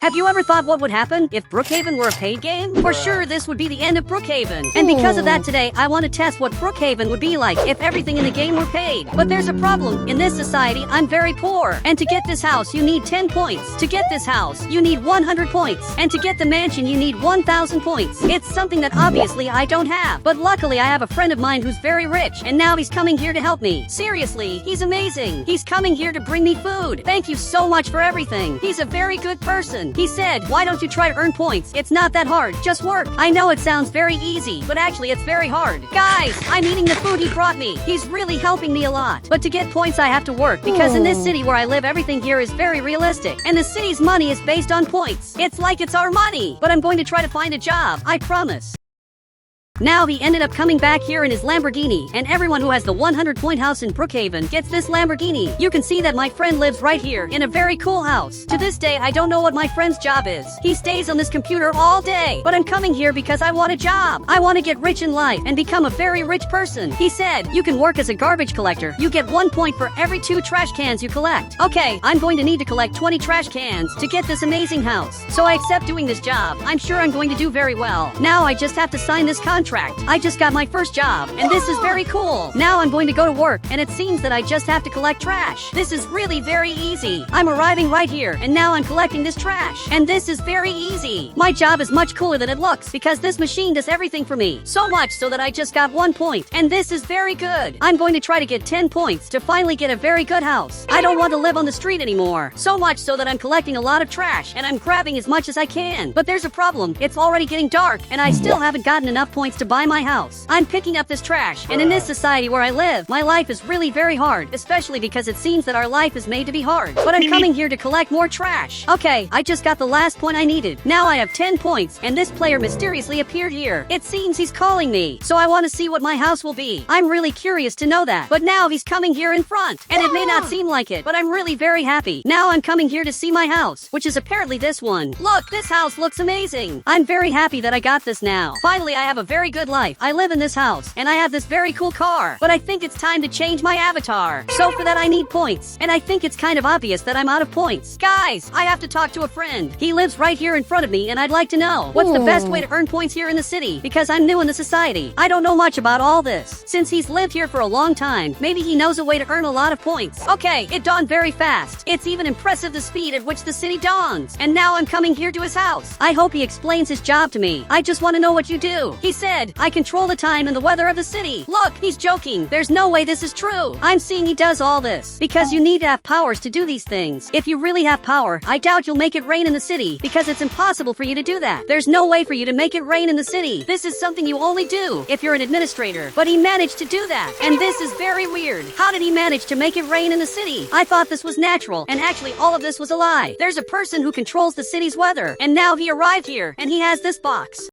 Have you ever thought what would happen if Brookhaven were a paid game? For sure, this would be the end of Brookhaven. And because of that today, I want to test what Brookhaven would be like if everything in the game were paid. But there's a problem. In this society, I'm very poor. And to get this house, you need 10 points. To get this house, you need 100 points. And to get the mansion, you need 1,000 points. It's something that obviously I don't have. But luckily, I have a friend of mine who's very rich. And now he's coming here to help me. Seriously, he's amazing. He's coming here to bring me food. Thank you so much for everything. He's a very good person. He said, why don't you try to earn points? It's not that hard, just work. I know it sounds very easy, but actually it's very hard. Guys, I'm eating the food he brought me. He's really helping me a lot. But to get points I have to work, because in this city where I live everything here is very realistic. And the city's money is based on points. It's like it's our money. But I'm going to try to find a job, I promise. Now he ended up coming back here in his Lamborghini, and everyone who has the 100-point house in Brookhaven gets this Lamborghini. You can see that my friend lives right here in a very cool house. To this day, I don't know what my friend's job is. He stays on this computer all day, but I'm coming here because I want a job. I want to get rich in life and become a very rich person. He said, you can work as a garbage collector. You get 1 point for every 2 trash cans you collect. Okay, I'm going to need to collect 20 trash cans to get this amazing house. So I accept doing this job. I'm sure I'm going to do very well. Now I just have to sign this contract. I just got my first job, and this is very cool. Now I'm going to go to work, and it seems that I just have to collect trash. This is really very easy. I'm arriving right here, and now I'm collecting this trash. And this is very easy. My job is much cooler than it looks, because this machine does everything for me. So much so that I just got 1 point. And this is very good. I'm going to try to get 10 points to finally get a very good house. I don't want to live on the street anymore. So much so that I'm collecting a lot of trash, and I'm grabbing as much as I can. But there's a problem. It's already getting dark, and I still haven't gotten enough points to buy my house. I'm picking up this trash, and in this society where I live, my life is really very hard, especially because it seems that our life is made to be hard. But I'm coming here to collect more trash. Okay, I just got the last point I needed. Now I have 10 points, and this player mysteriously appeared here. It seems he's calling me, so I want to see what my house will be. I'm really curious to know that. But now he's coming here in front, and it may not seem like it, but I'm really very happy. Now I'm coming here to see my house, which is apparently this one. Look, this house looks amazing. I'm very happy that I got this now. Finally, I have a very good life. I live in this house, and I have this very cool car. But I think it's time to change my avatar. So for that I need points. And I think it's kind of obvious that I'm out of points. Guys, I have to talk to a friend. He lives right here in front of me, and I'd like to know what's the best way to earn points here in the city, because I'm new in the society. I don't know much about all this. Since he's lived here for a long time, maybe he knows a way to earn a lot of points. Okay, it dawned very fast. It's even impressive the speed at which the city dawns. And now I'm coming here to his house. I hope he explains his job to me. I just want to know what you do. He said, I control the time and the weather of the city. Look, he's joking. There's no way this is true. I'm seeing he does all this because you need to have powers to do these things. If you really have power, I doubt you'll make it rain in the city because it's impossible for you to do that. There's no way for you to make it rain in the city. This is something you only do if you're an administrator. But he managed to do that. And this is very weird. How did he manage to make it rain in the city? I thought this was natural, and actually all of this was a lie. There's a person who controls the city's weather, and now he arrived here, and he has this box.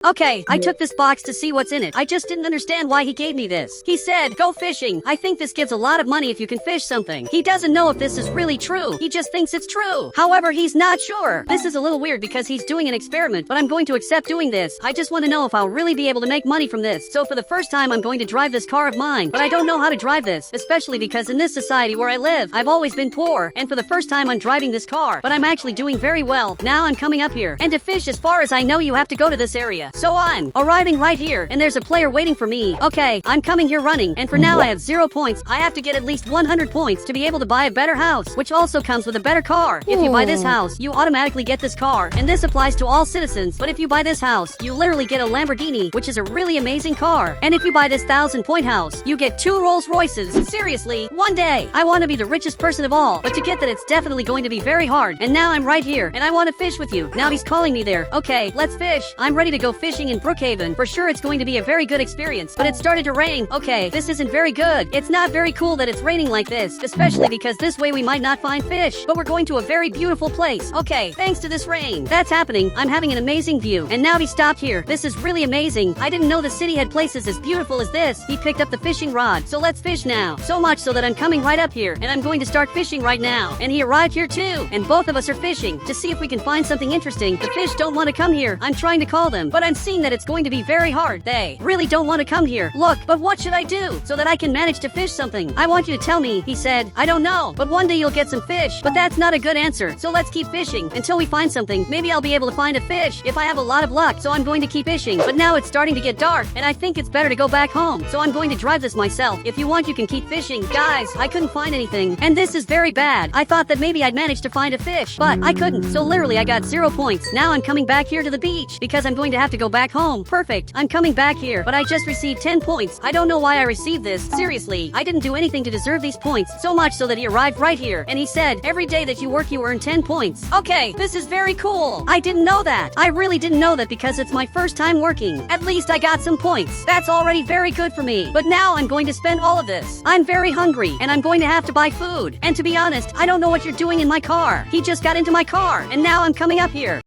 Okay, I took this box to see what's in it. I just didn't understand why he gave me this. He said, go fishing. I think this gives a lot of money if you can fish something. He doesn't know if this is really true. He just thinks it's true. However, he's not sure. This is a little weird because he's doing an experiment, but I'm going to accept doing this. I just want to know if I'll really be able to make money from this. So for the first time, I'm going to drive this car of mine. But I don't know how to drive this, especially because in this society where I live, I've always been poor. And for the first time, I'm driving this car. But I'm actually doing very well. Now I'm coming up here. And to fish, as far as I know, you have to go to this area. So I'm arriving right here, and there's a player waiting for me. Okay, I'm coming here running, and for now I have 0 points. I have to get at least 100 points to be able to buy a better house, which also comes with a better car. If you buy this house, you automatically get this car, and this applies to all citizens. But if you buy this house, you literally get a Lamborghini, which is a really amazing car. And if you buy this 1,000-point house, you get 2 Rolls Royces. Seriously, one day, I want to be the richest person of all, but to get that it's definitely going to be very hard. And now I'm right here, and I want to fish with you. Now he's calling me there. Okay, let's fish. I'm ready to go fishing in Brookhaven. For sure it's going to be a very good experience, but it started to rain. Okay, this isn't very good. It's not very cool that it's raining like this, especially because this way we might not find fish, but we're going to a very beautiful place. Okay, thanks to this rain. That's happening. I'm having an amazing view. And now he stopped here. This is really amazing. I didn't know the city had places as beautiful as this. He picked up the fishing rod, so let's fish now. So much so that I'm coming right up here, and I'm going to start fishing right now. And he arrived here too, and both of us are fishing to see if we can find something interesting. The fish don't want to come here. I'm trying to call them, but I'm seeing that it's going to be very hard. They really don't want to come here. Look, but what should I do so that I can manage to fish something? I want you to tell me, he said. I don't know, but one day you'll get some fish. But that's not a good answer, so let's keep fishing until we find something. Maybe I'll be able to find a fish if I have a lot of luck, so I'm going to keep fishing. But now it's starting to get dark, and I think it's better to go back home, so I'm going to drive this myself. If you want, you can keep fishing. Guys, I couldn't find anything, and this is very bad. I thought that maybe I'd manage to find a fish, but I couldn't, so literally I got 0 points. Now I'm coming back here to the beach because I'm going to have to go back home. Perfect, I'm coming back here, but I just received 10 points. I don't know why I received this. Seriously, I didn't do anything to deserve these points, so much so that he arrived right here, and he said, every day that you work you earn 10 points. Okay, this is very cool. I didn't know that. I really didn't know that because it's my first time working. At least I got some points. That's already very good for me. But now I'm going to spend all of this. I'm very hungry, and I'm going to have to buy food. And to be honest, I don't know what you're doing in my car. He just got into my car, and now I'm coming up here.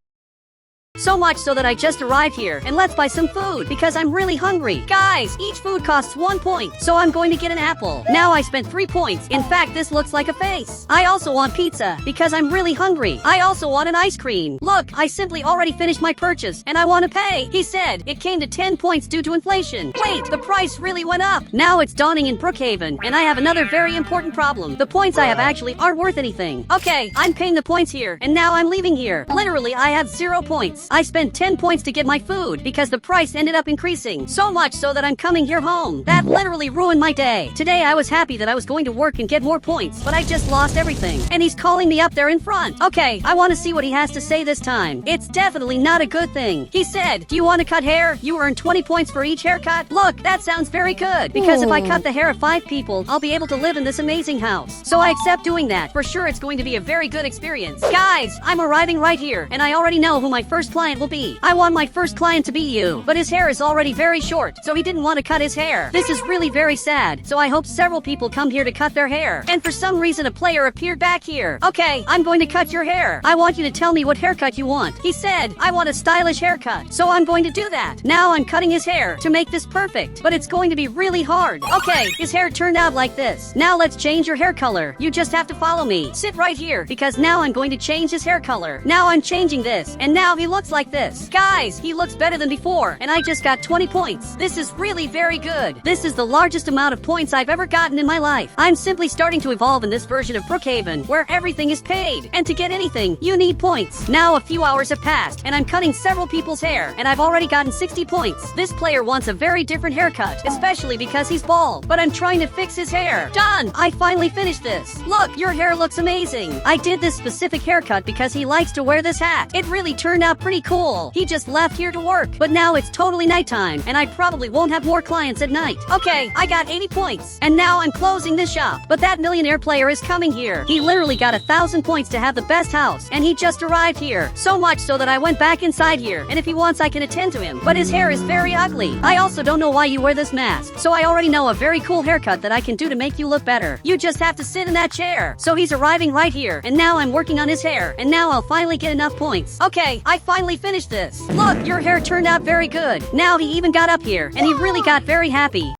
So much so that I just arrived here, and let's buy some food because I'm really hungry. Guys, each food costs 1 point, so I'm going to get an apple. Now I spent 3 points. In fact, this looks like a face. I also want pizza because I'm really hungry. I also want an ice cream. Look, I simply already finished my purchase, and I want to pay. He said it came to 10 points due to inflation. Wait, the price really went up. Now it's dawning in Brookhaven, and I have another very important problem. The points I have actually aren't worth anything. Okay, I'm paying the points here, and now I'm leaving here. Literally, I have 0 points. I spent 10 points to get my food because the price ended up increasing. So much so that I'm coming here home. That literally ruined my day. Today I was happy that I was going to work and get more points, but I just lost everything. And he's calling me up there in front. Okay, I want to see what he has to say this time. It's definitely not a good thing. He said, do you want to cut hair? You earn 20 points for each haircut. Look, that sounds very good. Because if I cut the hair of 5 people, I'll be able to live in this amazing house. So I accept doing that. For sure it's going to be a very good experience. Guys, I'm arriving right here, and I already know who my first client will be. I want my first client to be you, but his hair is already very short, so he didn't want to cut his hair. This is really very sad, so I hope several people come here to cut their hair. And for some reason a player appeared back here. Okay, I'm going to cut your hair. I want you to tell me what haircut you want. He said, I want a stylish haircut, so I'm going to do that. Now I'm cutting his hair to make this perfect, but it's going to be really hard. Okay, his hair turned out like this. Now let's change your hair color. You just have to follow me. Sit right here, because now I'm going to change his hair color. Now I'm changing this, and now he looks like this. Guys, he looks better than before, and I just got 20 points. This is really very good. This is the largest amount of points I've ever gotten in my life. I'm simply starting to evolve in this version of Brookhaven, where everything is paid. And to get anything, you need points. Now a few hours have passed, and I'm cutting several people's hair, and I've already gotten 60 points. This player wants a very different haircut, especially because he's bald, but I'm trying to fix his hair. Done! I finally finished this. Look, your hair looks amazing. I did this specific haircut because he likes to wear this hat. It really turned out pretty cool. He just left here to work, but now it's totally nighttime, and I probably won't have more clients at night. Okay, I got 80 points, and now I'm closing this shop. But that millionaire player is coming here. He literally got 1,000 points to have the best house, and he just arrived here. So much so that I went back inside here, and if he wants I can attend to him, but his hair is very ugly. I also don't know why you wear this mask, so I already know a very cool haircut that I can do to make you look better. You just have to sit in that chair. So he's arriving right here, and now I'm working on his hair, and now I'll finally get enough points. Okay, I finally finished this. Look, your hair turned out very good. Now he even got up here, and he really got very happy.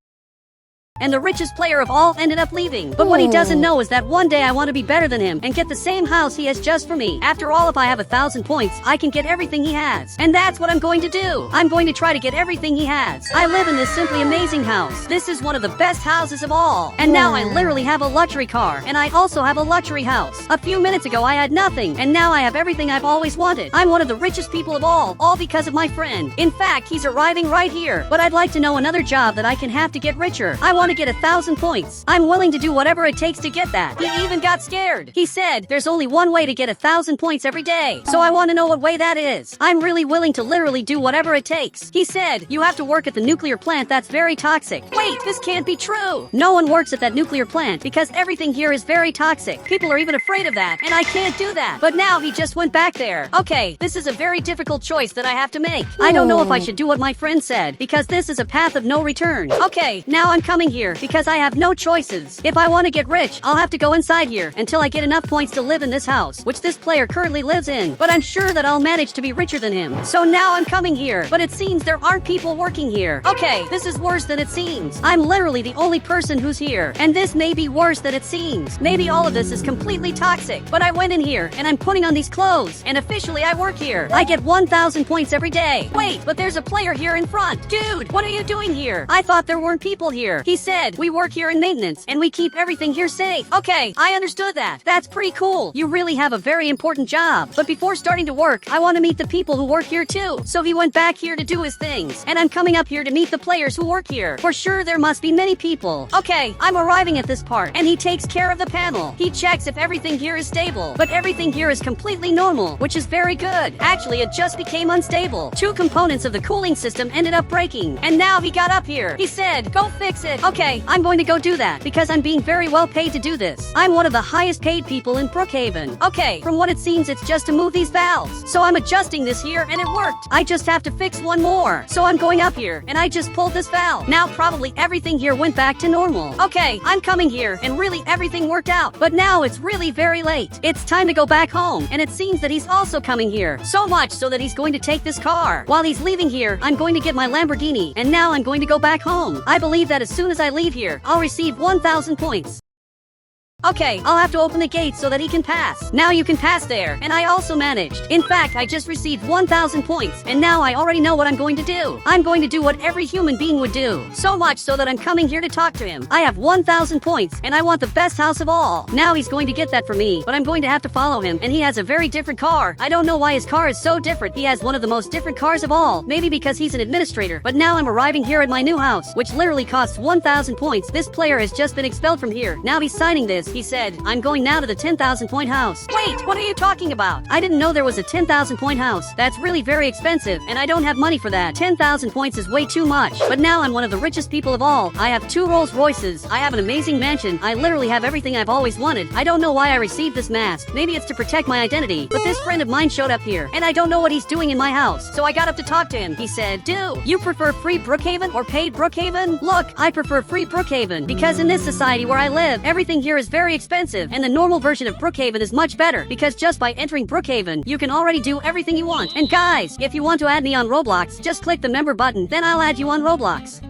And the richest player of all ended up leaving. But what he doesn't know is that one day I want to be better than him and get the same house he has just for me. After all, if I have 1,000 points, I can get everything he has. And that's what I'm going to do. I'm going to try to get everything he has. I live in this simply amazing house. This is one of the best houses of all. And now I literally have a luxury car, and I also have a luxury house. A few minutes ago I had nothing, and now I have everything I've always wanted. I'm one of the richest people of all because of my friend. In fact, he's arriving right here. But I'd like to know another job that I can have to get richer. I want to get 1,000 points. I'm willing to do whatever it takes to get that. He even got scared. He said, there's only one way to get 1,000 points every day. So I want to know what way that is. I'm really willing to literally do whatever it takes. He said, you have to work at the nuclear plant that's very toxic. Wait, this can't be true. No one works at that nuclear plant because everything here is very toxic. People are even afraid of that, and I can't do that. But now he just went back there. Okay, this is a very difficult choice that I have to make. I don't know if I should do what my friend said, because this is a path of no return. Okay, now I'm coming here. here because I have no choices. If I want to get rich, I'll have to go inside here until I get enough points to live in this house, which this player currently lives in. But I'm sure that I'll manage to be richer than him. So now I'm coming here, but it seems there aren't people working here. Okay, this is worse than it seems. I'm literally the only person who's here, and this may be worse than it seems. Maybe all of this is completely toxic, but I went in here and I'm putting on these clothes, and officially I work here. I get 1,000 points every day. Wait, but there's a player here in front. Dude, what are you doing here? I thought there weren't people here. He said, we work here in maintenance, and we keep everything here safe. Okay, I understood that. That's pretty cool. You really have a very important job. But before starting to work, I want to meet the people who work here too. So he went back here to do his things, and I'm coming up here to meet the players who work here. For sure there must be many people. Okay, I'm arriving at this part, and he takes care of the panel. He checks if everything here is stable, but everything here is completely normal, which is very good. Actually, it just became unstable. Two components of the cooling system ended up breaking, and now he got up here. He said, go fix it. Okay, I'm going to go do that because I'm being very well paid to do this. I'm one of the highest paid people in Brookhaven. Okay, from what it seems, it's just to move these valves. So I'm adjusting this here, and it worked. I just have to fix one more. So I'm going up here, and I just pulled this valve. Now probably everything here went back to normal. Okay, I'm coming here, and really everything worked out. But now it's really very late. It's time to go back home, and it seems that he's also coming here. So much so that he's going to take this car. While he's leaving here, I'm going to get my Lamborghini, and now I'm going to go back home. I believe that as soon as I leave here, I'll receive 1,000 points. Okay, I'll have to open the gate so that he can pass. Now you can pass there, and I also managed. In fact, I just received 1,000 points, and now I already know what I'm going to do. I'm going to do what every human being would do. So much so that I'm coming here to talk to him. I have 1,000 points, and I want the best house of all. Now he's going to get that for me, but I'm going to have to follow him, and he has a very different car. I don't know why his car is so different. He has one of the most different cars of all. Maybe because he's an administrator. But now I'm arriving here at my new house, which literally costs 1,000 points. This player has just been expelled from here. Now he's signing this. He said, I'm going now to the 10,000 point house. Wait, what are you talking about? I didn't know there was a 10,000 point house. That's really very expensive, and I don't have money for that. 10,000 points is way too much. But now I'm one of the richest people of all. I have 2 Rolls Royces. I have an amazing mansion. I literally have everything I've always wanted. I don't know why I received this mask. Maybe it's to protect my identity. But this friend of mine showed up here, and I don't know what he's doing in my house. So I got up to talk to him. He said, "Do you prefer free Brookhaven or paid Brookhaven?" Look, I prefer free Brookhaven because in this society where I live, everything here is very expensive, and the normal version of Brookhaven is much better because just by entering Brookhaven, you can already do everything you want. And guys, if you want to add me on Roblox, just click the member button, then I'll add you on Roblox.